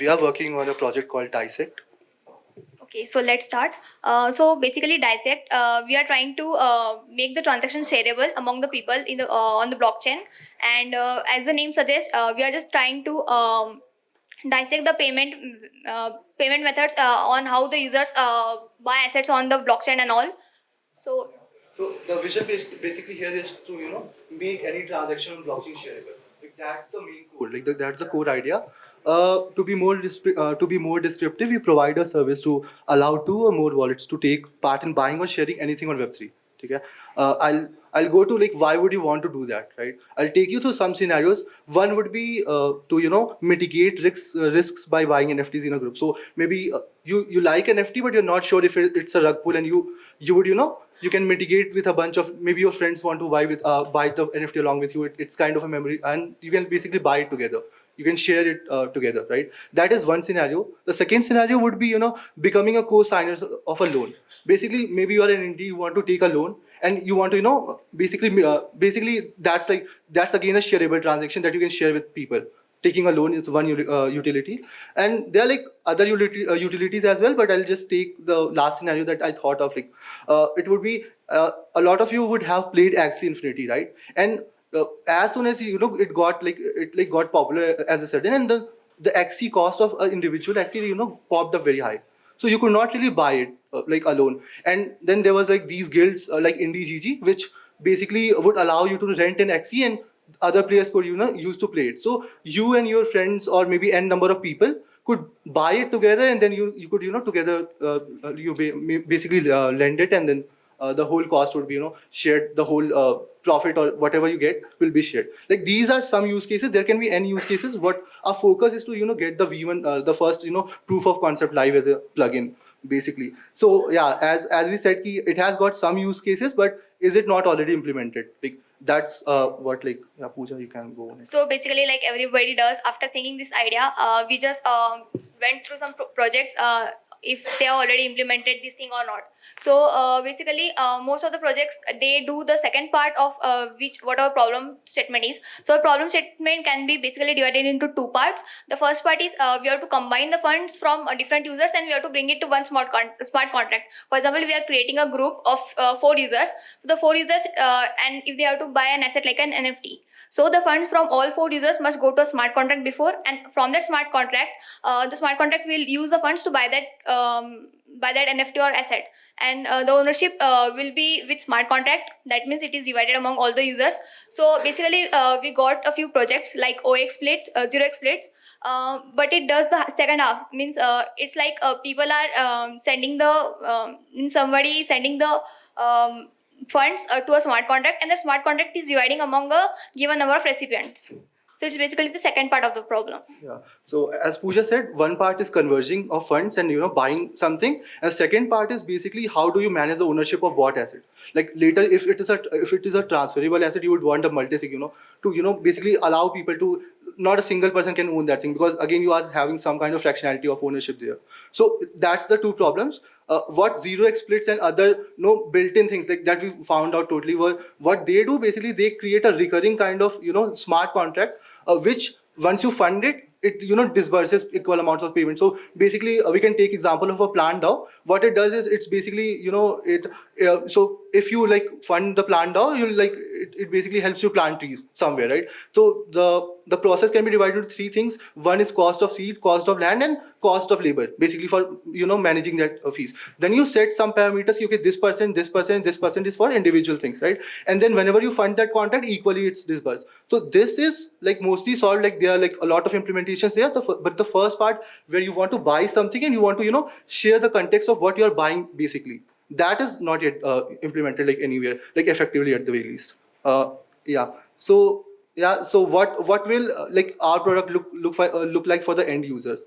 we are working on a project called Disect. Okay, so let's start. So basically, Disect, we are trying to make the transaction shareable among the people in the on the blockchain, and as the name suggests, we are just trying to dissect the payment methods on how the users buy assets on the blockchain and all. So So the vision basically here is to make any transaction on blockchain shareable. Like that's the main core. Like that's the core idea. To be more descriptive, we provide a service to allow two or more wallets to take part in buying or sharing anything on Web3. Okay? I'll go to like why would you want to do that, right? I'll take you through some scenarios. One would be to mitigate risks by buying NFTs in a group. So maybe you like NFT, but you're not sure if it's a rug pull, and you would you can mitigate with a bunch of maybe your friends want to buy the NFT along with you. It's kind of a memory, and you can basically buy it together. You can share it together, right? That is one scenario. The second scenario would be becoming a co-signer of a loan. Basically, maybe you are an indie, you want to take a loan, and you want to basically that's again a shareable transaction that you can share with people. Taking a loan is one utility, and there are like other utilities as well, but I'll just take the last scenario that I thought of. Like it would be a lot of you would have played Axie Infinity, right? And as soon as it got got popular as a sudden, and the Axie cost of an individual actually popped up very high, so you could not really buy it like alone. And then there was like these guilds like IndieGG, which basically would allow you to rent an Axie, and other players could use to play it. So you and your friends or maybe n number of people could buy it together, and then you could together basically lend it, and then the whole cost would be shared. The whole profit or whatever you get will be shared. Like these are some use cases. There can be n use cases. What our focus is to get the V1 the first proof of concept live as a plugin basically. So yeah, as we said, it has got some use cases, but is it not already implemented? Like that's what like yeah, Pooja, you can go next. So basically, like everybody does, after thinking this idea, we just went through some projects if they have already implemented this thing or not. So basically, most of the projects, they do the second part of what our problem statement is. So a problem statement can be basically divided into two parts. The first part is we have to combine the funds from different users, and we have to bring it to one smart contract. For example, we are creating a group of 4 users. So the 4 users, and if they have to buy an asset like an NFT, so the funds from all 4 users must go to a smart contract before, and from that smart contract, the smart contract will use the funds to buy that NFT or asset, and the ownership will be with smart contract. That means it is divided among all the users. So basically, we got a few projects like OX split, 0x splits, but it does the second half. Means it's like people are sending somebody sending the funds to a smart contract, and the smart contract is dividing among a given number of recipients. So it's basically the second part of the problem. Yeah. So as Pooja said, one part is converging of funds and buying something, and the second part is basically how do you manage the ownership of what asset. Like later, if it is a transferable asset, you would want a multi-sig, to basically allow people to, not a single person can own that thing, because again you are having some kind of fractionality of ownership there. So that's the two problems. What 0x splits and other built-in things like that we found out totally were what they do. Basically, they create a recurring kind of smart contract, which once you fund it, it disburses equal amounts of payment. So basically, we can take example of a plant DAO. What it does is it's basically so if you like fund the plant DAO, you like it basically helps you plant trees somewhere, right? So the process can be divided into 3 things. One is cost of seed, cost of land, and cost of labor, basically for managing that fees. Then you set some parameters. Okay, this percent, this percent, this percent is for individual things, right? And then whenever you fund that contract, equally it's disbursed. So this is like mostly solved. Like there are like a lot of implementations there. But the first part where you want to buy something and you want to share the context of what you are buying, basically that is not yet implemented like anywhere, like effectively at the very least. Yeah. So yeah. So what will like our product look like for the end user?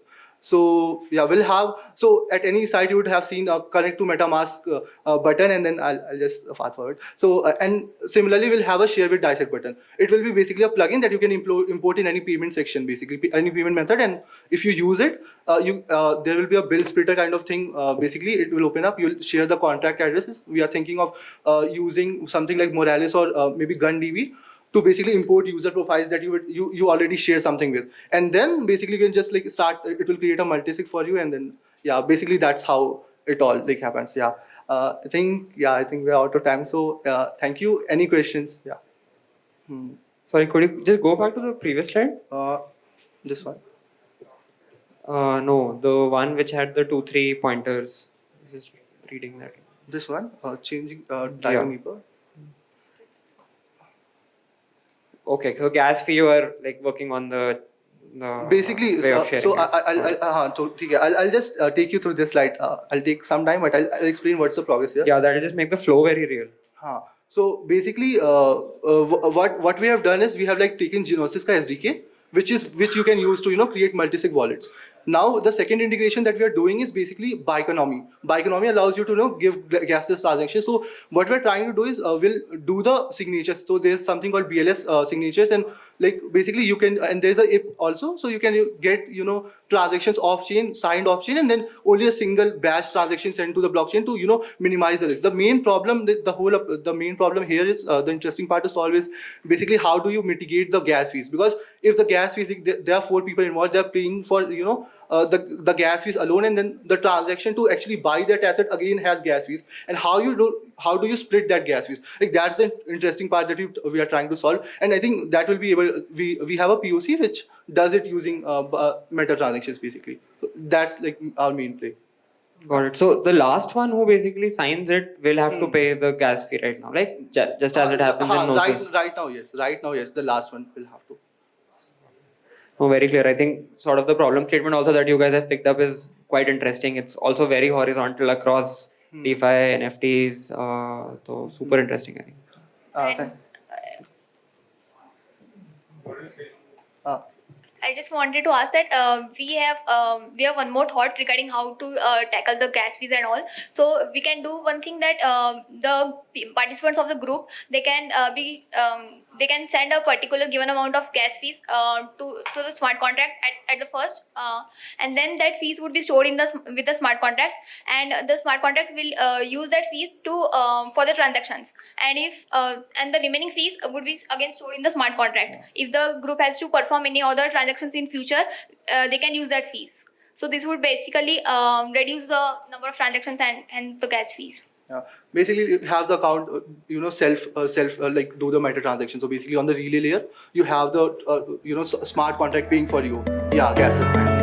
So yeah, we'll have, so at any site you would have seen a connect to MetaMask button, and then I'll just fast forward. So and similarly we'll have a share with Disect button. It will be basically a plugin that you can import in any payment section, basically any payment method, and if you use it, there will be a bill splitter kind of thing. Basically it will open up, you'll share the contract addresses. We are thinking of using something like Morales or maybe GunDB. to basically import user profiles that you already share something with, and then basically you can just like start. It will create a multisig for you, and then yeah, basically that's how it all like happens. Yeah, I think we're out of time. So thank you. Any questions? Yeah. Sorry, could you just go back to the previous slide? This one. No, the one which had the 2-3 pointers. Just reading that. This one. Changing Yeah. diameter. Okay, so gas fee, you are like working on the Basically, way of sharing. so it. I'll just take you through this slide. I'll take some time, but I'll explain what's the progress here. Yeah, that'll just make the flow very real. So basically, what we have done is we have like taken Genesis ka SDK, which you can use to create multisig wallets. Now the second integration that we are doing is basically Bioeconomy. Bioeconomy allows you to give gasless transactions. So what we're trying to do is we'll do the signatures. So there's something called BLS signatures, and like basically you can, and there's a IP also, so you can get transactions off chain, signed off chain, and then only a single batch transaction sent to the blockchain to minimize the risk. The main problem, the main problem here is the interesting part to solve is basically how do you mitigate the gas fees, because if the gas fees, there are 4 people involved, they're paying for the gas fees alone, and then the transaction to actually buy that asset again has gas fees, and how do you split that gas fees? Like that's the interesting part that we are trying to solve, and I think that will be able. We have a POC which does it using meta transactions basically. So that's like our main play. Got it. So the last one who basically signs it will have to pay the gas fee right now, like just as it happens in Gnosis. Right now, yes. The last one will have to. Oh, very clear. I think sort of the problem statement also that you guys have picked up is quite interesting. It's also very horizontal across DeFi, NFTs. So super interesting, I think. I just wanted to ask that we have one more thought regarding how to tackle the gas fees and all. So we can do one thing that the participants of the group, they can they can send a particular given amount of gas fees to the smart contract at the first, and then that fees would be stored with the smart contract, and the smart contract will use that fees to for the transactions, and the remaining fees would be again stored in the smart contract. If the group has to perform any other transactions in future, they can use that fees. So this would basically reduce the number of transactions and the gas fees. Yeah. Basically, you have the account, self like do the meta transaction. So basically, on the relay layer, you have the smart contract paying for you. Yeah, gas is fine.